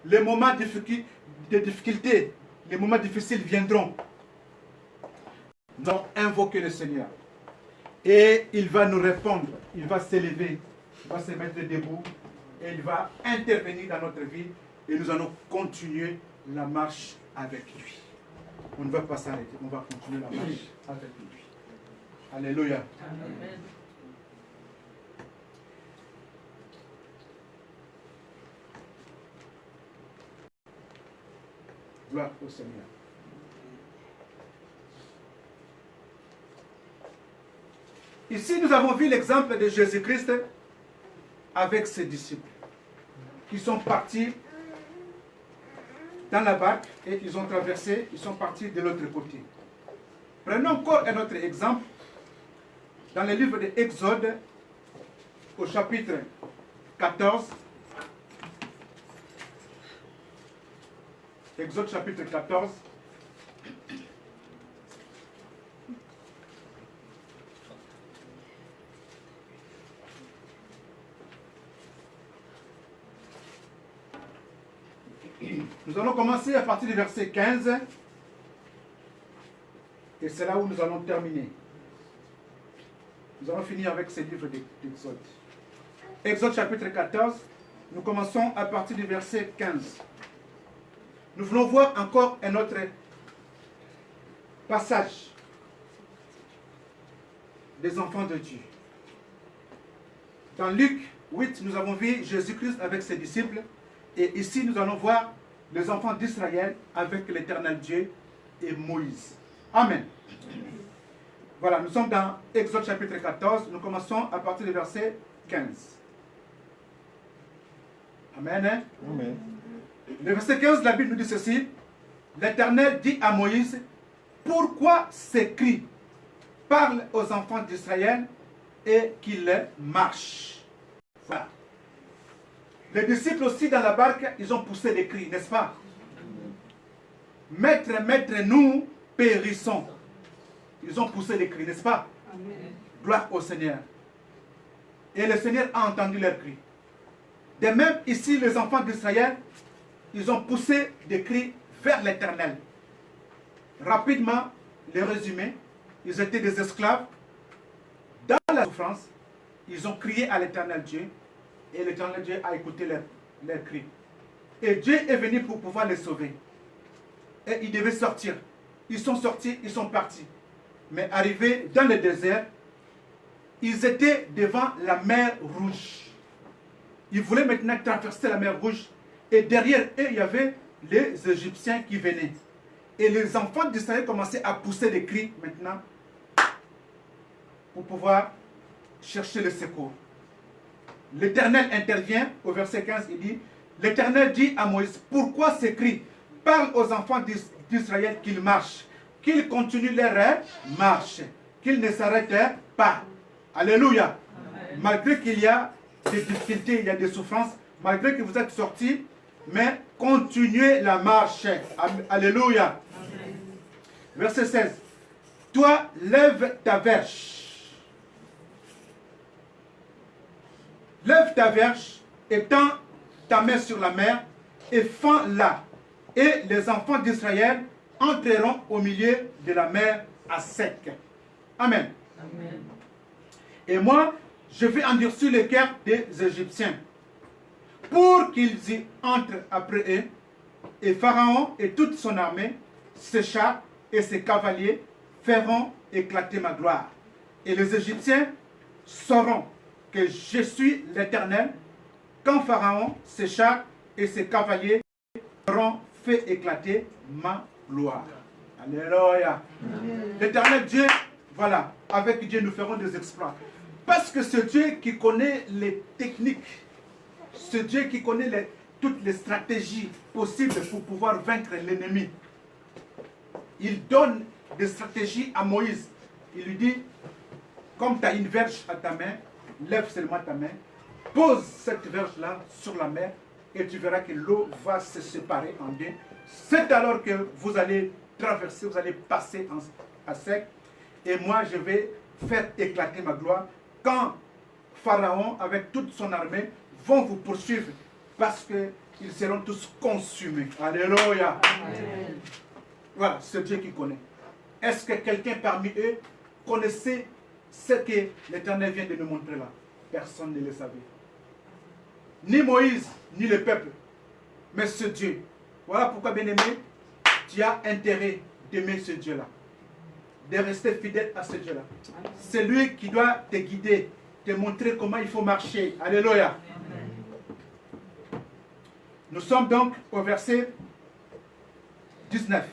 Les moments de difficulté, les moments difficiles viendront. Nous allons invoquer le Seigneur. Et il va nous répondre. Il va s'élever. Il va se mettre debout. Et il va intervenir dans notre vie. Et nous allons continuer la marche avec lui. On ne va pas s'arrêter. On va continuer la marche avec lui. Alléluia. Amen. Gloire au Seigneur. Ici, nous avons vu l'exemple de Jésus-Christ avec ses disciples qui sont partis dans la barque et ils ont traversé, ils sont partis de l'autre côté. Prenons encore un autre exemple dans le livre de Exode au chapitre 14. Exode chapitre 14. Nous allons commencer à partir du verset 15 et c'est là où nous allons terminer. Nous allons finir avec ce livre d'Exode. Exode chapitre 14, nous commençons à partir du verset 15. Nous voulons voir encore un autre passage des enfants de Dieu. Dans Luc 8, nous avons vu Jésus-Christ avec ses disciples. Et ici, nous allons voir les enfants d'Israël avec l'Éternel Dieu et Moïse. Amen. Voilà, nous sommes dans Exode chapitre 14. Nous commençons à partir du verset 15. Amen. Hein? Amen. Le verset 15, la Bible nous dit ceci. L'Éternel dit à Moïse, pourquoi ces cris? Parle aux enfants d'Israël et qu'ils marchent. Voilà. Les disciples aussi dans la barque, ils ont poussé des cris, n'est-ce pas? Maître, maître, nous périssons. Ils ont poussé des cris, n'est-ce pas? Amen. Gloire au Seigneur. Et le Seigneur a entendu leurs cris. De même, ici, les enfants d'Israël, ils ont poussé des cris vers l'Éternel. Rapidement, le résumé, ils étaient des esclaves. Dans la souffrance, ils ont crié à l'Éternel Dieu. Et l'Éternel Dieu a écouté leurs cris. Et Dieu est venu pour pouvoir les sauver. Et ils devaient sortir. Ils sont sortis, ils sont partis. Mais arrivés dans le désert, ils étaient devant la mer Rouge. Ils voulaient maintenant traverser la mer Rouge. Et derrière eux, il y avait les Égyptiens qui venaient. Et les enfants d'Israël commençaient à pousser des cris maintenant pour pouvoir chercher le secours. L'Éternel intervient au verset 15, il dit, l'Éternel dit à Moïse, pourquoi ces cris? Parle aux enfants d'Israël qu'ils marchent, qu'ils continuent leur marche, qu'ils ne s'arrêtent pas. Alléluia. Amen. Malgré qu'il y a des difficultés, il y a des souffrances, malgré que vous êtes sortis, mais continuez la marche. Alléluia. Amen. Verset 16. Toi, lève ta verge. Lève ta verge, étends ta main sur la mer et fends-la. Et les enfants d'Israël entreront au milieu de la mer à sec. Amen. Amen. Et moi, je vais endurcir le cœur des Égyptiens pour qu'ils y entrent après eux. Et Pharaon et toute son armée, ses chars et ses cavaliers feront éclater ma gloire. Et les Égyptiens sauront que je suis l'Éternel quand Pharaon, ses chars et ses cavaliers auront fait éclater ma gloire. Alléluia. L'Éternel Dieu, voilà, avec Dieu nous ferons des exploits. Parce que ce Dieu qui connaît les techniques, ce Dieu qui connaît toutes les stratégies possibles pour pouvoir vaincre l'ennemi, il donne des stratégies à Moïse. Il lui dit, comme tu as une verge à ta main, lève seulement ta main, pose cette verge-là sur la mer et tu verras que l'eau va se séparer en deux. C'est alors que vous allez traverser, vous allez passer à sec et moi je vais faire éclater ma gloire quand Pharaon avec toute son armée vont vous poursuivre parce qu'ils seront tous consumés. Alléluia. Amen. Voilà, c'est Dieu qui connaît. Est-ce que quelqu'un parmi eux connaissait ce que l'Éternel vient de nous montrer là? Personne ne le savait. Ni Moïse, ni le peuple. Mais ce Dieu. Voilà pourquoi, bien-aimé, tu as intérêt d'aimer ce Dieu-là. De rester fidèle à ce Dieu-là. C'est lui qui doit te guider, te montrer comment il faut marcher. Alléluia. Nous sommes donc au verset 19.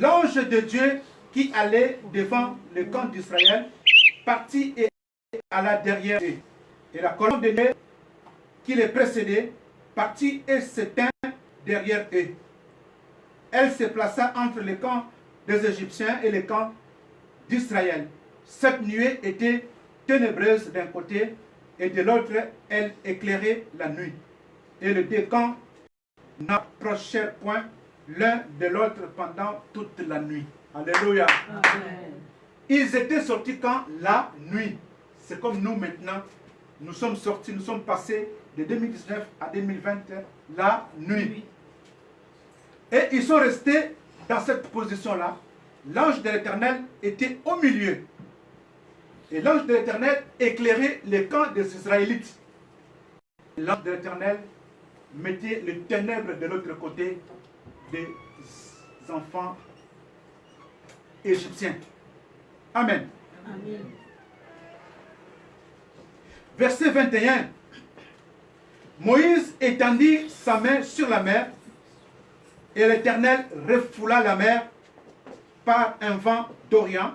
L'ange de Dieu qui allait devant le camp d'Israël partit et alla derrière eux. Et la colonne de Dieu qui les précédait partit et s'éteint derrière eux. Elle se plaça entre le camp des Égyptiens et le camp d'Israël. Cette nuée était ténébreuse d'un côté et de l'autre, elle éclairait la nuit. Et les deux camps n'approchèrent point l'un de l'autre pendant toute la nuit. Alléluia. Amen. Ils étaient sortis quand? La nuit. C'est comme nous maintenant. Nous sommes sortis, nous sommes passés de 2019 à 2020, la nuit. Et ils sont restés dans cette position-là. L'ange de l'Éternel était au milieu. Et l'ange de l'Éternel éclairait les camps des Israélites. L'ange de l'Éternel mettait les ténèbres de l'autre côté des enfants égyptiens. Amen. Amen. Verset 21. Moïse étendit sa main sur la mer et l'Éternel refoula la mer par un vent d'Orient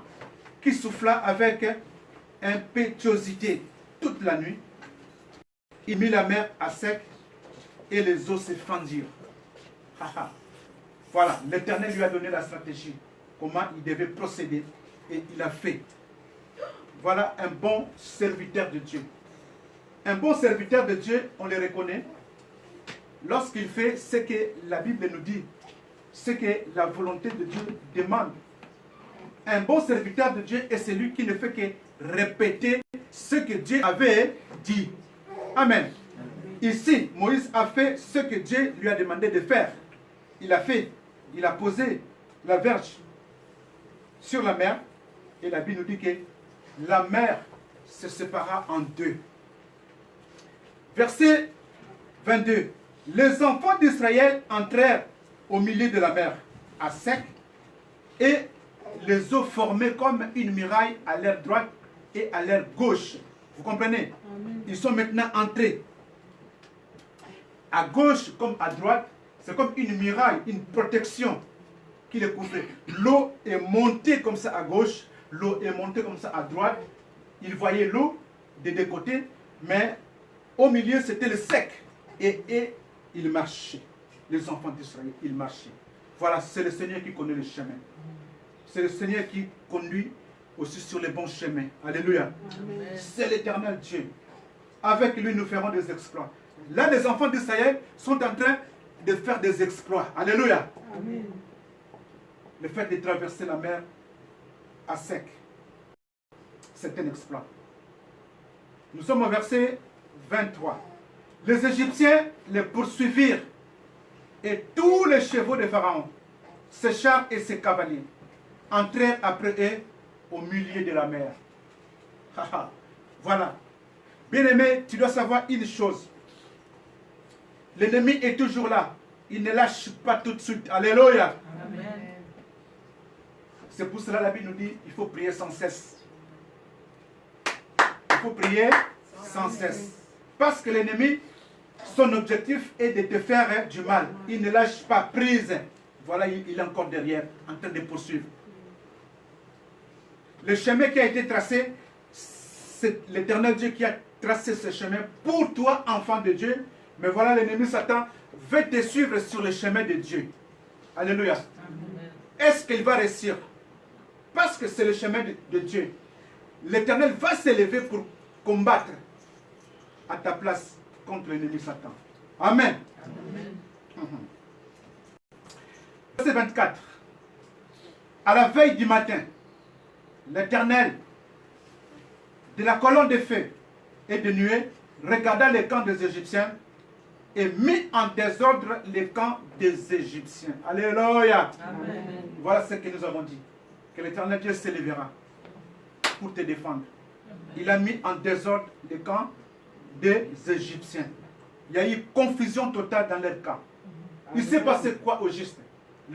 qui souffla avec impétuosité toute la nuit. Il mit la mer à sec et les eaux se fendirent. Voilà, l'Éternel lui a donné la stratégie, comment il devait procéder, et il a fait. Voilà un bon serviteur de Dieu. Un bon serviteur de Dieu, on le reconnaît lorsqu'il fait ce que la Bible nous dit, ce que la volonté de Dieu demande. Un bon serviteur de Dieu est celui qui ne fait que répéter ce que Dieu avait dit. Amen. Ici, Moïse a fait ce que Dieu lui a demandé de faire. Il a fait, il a posé la verge sur la mer, et la Bible nous dit que la mer se sépara en deux. Verset 22. Les enfants d'Israël entrèrent au milieu de la mer, à sec, et les eaux formaient comme une muraille à leur droite et à leur gauche. Vous comprenez? Ils sont maintenant entrés. À gauche comme à droite, c'est comme une muraille, une protection qui les couvrait. L'eau est montée comme ça à gauche, l'eau est montée comme ça à droite. Ils voyaient l'eau des deux côtés, mais au milieu c'était le sec. Et ils marchaient. Les enfants d'Israël, ils marchaient. Voilà, c'est le Seigneur qui connaît le chemin. C'est le Seigneur qui conduit aussi sur les bons chemins. Alléluia. C'est l'Éternel Dieu. Avec lui, nous ferons des exploits. Là, les enfants d'Israël sont en train de faire des exploits. Alléluia. Amen. Le fait de traverser la mer à sec, c'est un exploit. Nous sommes au verset 23. Les Égyptiens les poursuivirent, et tous les chevaux de Pharaon, ses chars et ses cavaliers, entrèrent après eux au milieu de la mer. Voilà. Bien-aimé, tu dois savoir une chose. L'ennemi est toujours là. Il ne lâche pas tout de suite. Alléluia. C'est pour cela que la Bible nous dit il faut prier sans cesse. Il faut prier sans cesse. Parce que l'ennemi, son objectif est de te faire du mal. Il ne lâche pas prise. Voilà, il est encore derrière, en train de poursuivre. Le chemin qui a été tracé, c'est l'Éternel Dieu qui a tracé ce chemin pour toi, enfant de Dieu. Mais voilà, l'ennemi Satan veut te suivre sur le chemin de Dieu. Alléluia. Est-ce qu'il va réussir? Parce que c'est le chemin de Dieu. L'Éternel va s'élever pour combattre à ta place contre l'ennemi Satan. Amen. Verset 24. À la veille du matin, l'Éternel, de la colonne de feu et de nuée, regarda les camps des Égyptiens et mit en désordre les camps des Égyptiens. Alléluia. Amen. Voilà ce que nous avons dit. Que l'Éternel Dieu s'élèvera pour te défendre. Il a mis en désordre les camps des Égyptiens. Il y a eu confusion totale dans leur camp. Il s'est passé quoi au juste?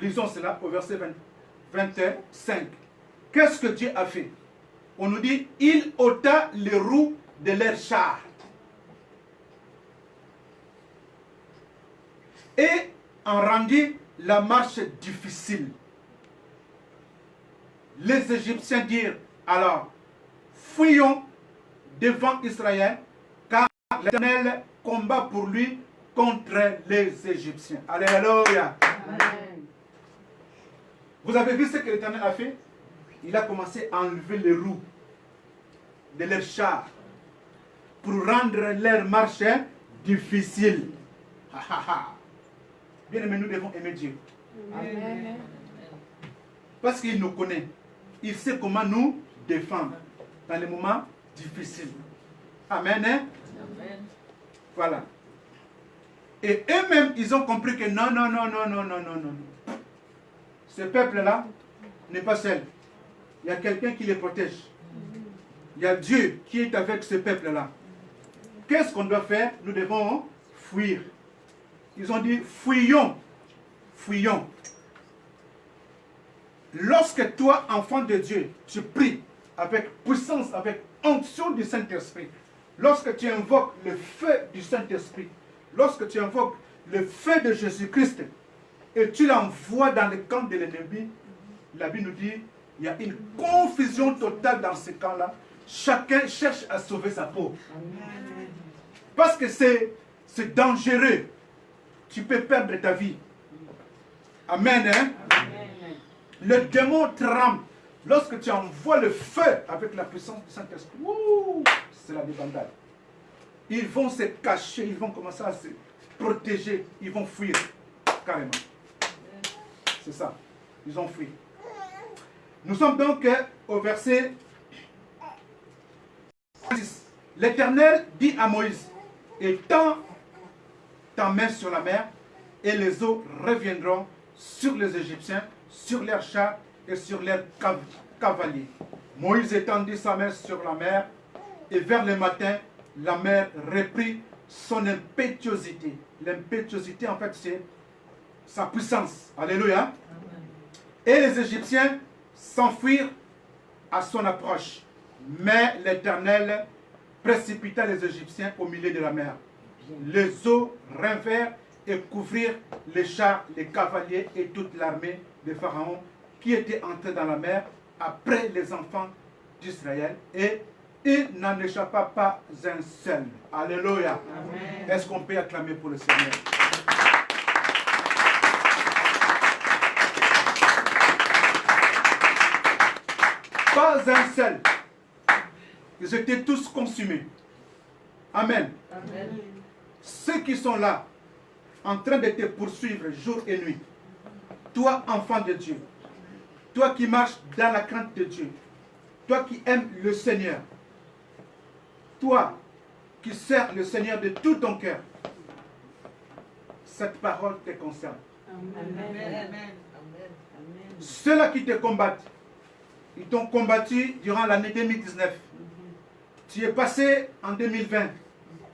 Lisons cela au verset 25. Qu'est-ce que Dieu a fait? On nous dit, il ôta les roues de leurs chars. Et en rendit la marche difficile. Les Égyptiens dirent alors, fuyons devant Israël, car l'Éternel combat pour lui contre les Égyptiens. Alléluia. Amen. Vous avez vu ce que l'Éternel a fait? Il a commencé à enlever les roues de leurs chars pour rendre leur marche difficile. Bien aimé, nous devons aimer Dieu. Amen. Parce qu'il nous connaît. Il sait comment nous défendre dans les moments difficiles. Amen. Amen. Voilà. Et eux-mêmes, ils ont compris que non. Ce peuple-là n'est pas seul. Il y a quelqu'un qui les protège. Il y a Dieu qui est avec ce peuple-là. Qu'est-ce qu'on doit faire? Nous devons fuir. Ils ont dit, fuyons. Fuyons. Lorsque toi, enfant de Dieu, tu pries avec puissance, avec onction du Saint-Esprit, lorsque tu invoques le feu du Saint-Esprit, lorsque tu invoques le feu de Jésus-Christ, et tu l'envoies dans le camp de l'ennemi, la Bible nous dit, il y a une confusion totale dans ce camp-là. Chacun cherche à sauver sa peau. Parce que c'est dangereux. Tu peux perdre ta vie. Amen. Hein? Le démon tremble. Lorsque tu envoies le feu avec la puissance du Saint-Esprit, c'est la débandade. Ils vont se cacher, ils vont commencer à se protéger, ils vont fuir carrément. C'est ça. Ils ont fui. Nous sommes donc au verset 6. L'Éternel dit à Moïse, étends ta main sur la mer, et les eaux reviendront sur les Égyptiens, sur leurs chars et sur leurs cavaliers. Moïse étendit sa main sur la mer, et vers le matin, la mer reprit son impétuosité. L'impétuosité, en fait, c'est sa puissance. Alléluia. Et les Égyptiens s'enfuirent à son approche. Mais l'Éternel précipita les Égyptiens au milieu de la mer. Les eaux revinrent et couvrirent les chars, les cavaliers et toute l'armée de Pharaon qui était entrée dans la mer après les enfants d'Israël. Et il n'en échappa pas un seul. Alléluia. Est-ce qu'on peut acclamer pour le Seigneur? Pas un seul. Ils étaient tous consumés. Amen. Amen. Ceux qui sont là, en train de te poursuivre jour et nuit, toi, enfant de Dieu, toi qui marches dans la crainte de Dieu, toi qui aimes le Seigneur, toi qui sers le Seigneur de tout ton cœur, cette parole te concerne. Amen. Ceux-là qui te combattent, ils t'ont combattu durant l'année 2019. Tu es passé en 2020.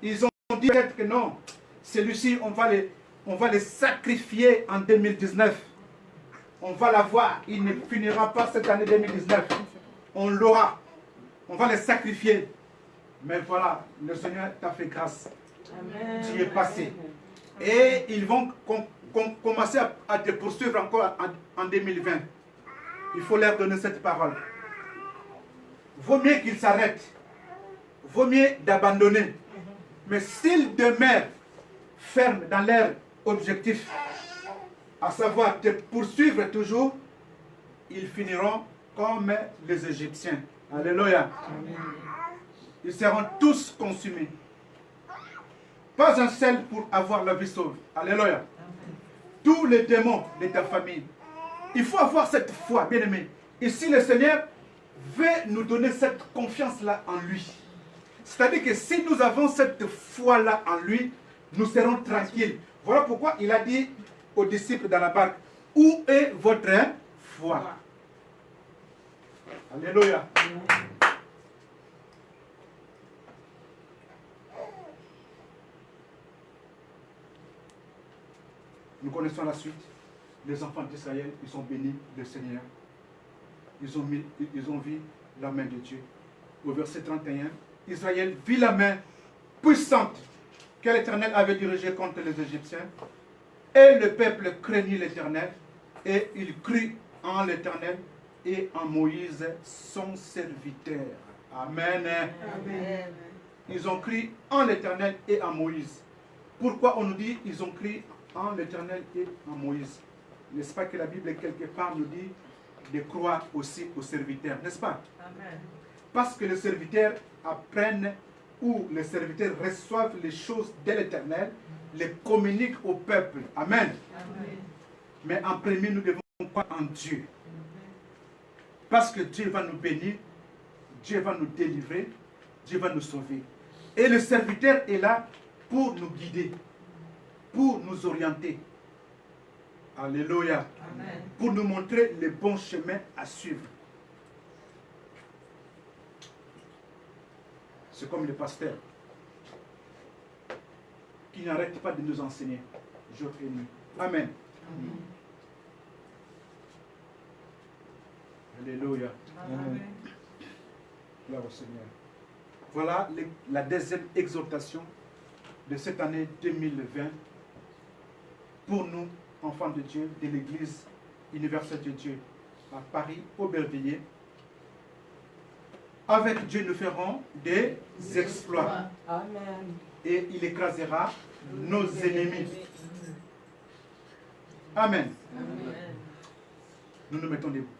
Ils ont dit peut-être que non, celui-ci, on va le sacrifier en 2019. On va l'avoir. Il ne finira pas cette année 2019. On l'aura. On va le sacrifier. Mais voilà, le Seigneur t'a fait grâce. Amen. Tu es passé. Et ils vont commencer à te poursuivre encore en 2020. Il faut leur donner cette parole. Vaut mieux qu'ils s'arrêtent. Vaut mieux d'abandonner. Mais s'ils demeurent fermes dans leur objectif, à savoir te poursuivre toujours, ils finiront comme les Égyptiens. Alléluia. Ils seront tous consumés. Pas un seul pour avoir la vie sauve. Alléluia. Tous les démons de ta famille. Il faut avoir cette foi, bien aimé. Et si le Seigneur veut nous donner cette confiance-là en lui, c'est-à-dire que si nous avons cette foi-là en lui, nous serons tranquilles. Voilà pourquoi il a dit aux disciples dans la barque, où est votre foi? Alléluia. Nous connaissons la suite. Les enfants d'Israël, ils sont bénis du Seigneur. Ils ont vu la main de Dieu. Au verset 31, Israël vit la main puissante que l'Éternel avait dirigée contre les Égyptiens. Et le peuple craignit l'Éternel. Et il crut en l'Éternel et en Moïse, son serviteur. Amen. Amen. Ils ont cru en l'Éternel et en Moïse. Pourquoi on nous dit ils ont cru en l'Éternel et en Moïse? N'est-ce pas que la Bible quelque part nous dit de croire aussi aux serviteurs, n'est-ce pas? Amen. Parce que les serviteurs apprennent ou les serviteurs reçoivent les choses de l'Éternel, les communiquent au peuple. Amen. Amen. Mais en premier, nous devons croire en Dieu. Parce que Dieu va nous bénir, Dieu va nous délivrer, Dieu va nous sauver. Et le serviteur est là pour nous guider, pour nous orienter. Alléluia. Amen. Pour nous montrer le bon chemin à suivre. C'est comme le pasteur qui n'arrête pas de nous enseigner jour et nuit. Amen. Amen. Alléluia. Amen. Gloire au Seigneur. Voilà la deuxième exhortation de cette année 2020 pour nous, enfants de Dieu, de l'Église universelle de Dieu. à Paris, Aubervilliers. Avec Dieu, nous ferons des exploits. Amen. Et il écrasera nos ennemis. Amen. Amen. Nous nous mettons debout.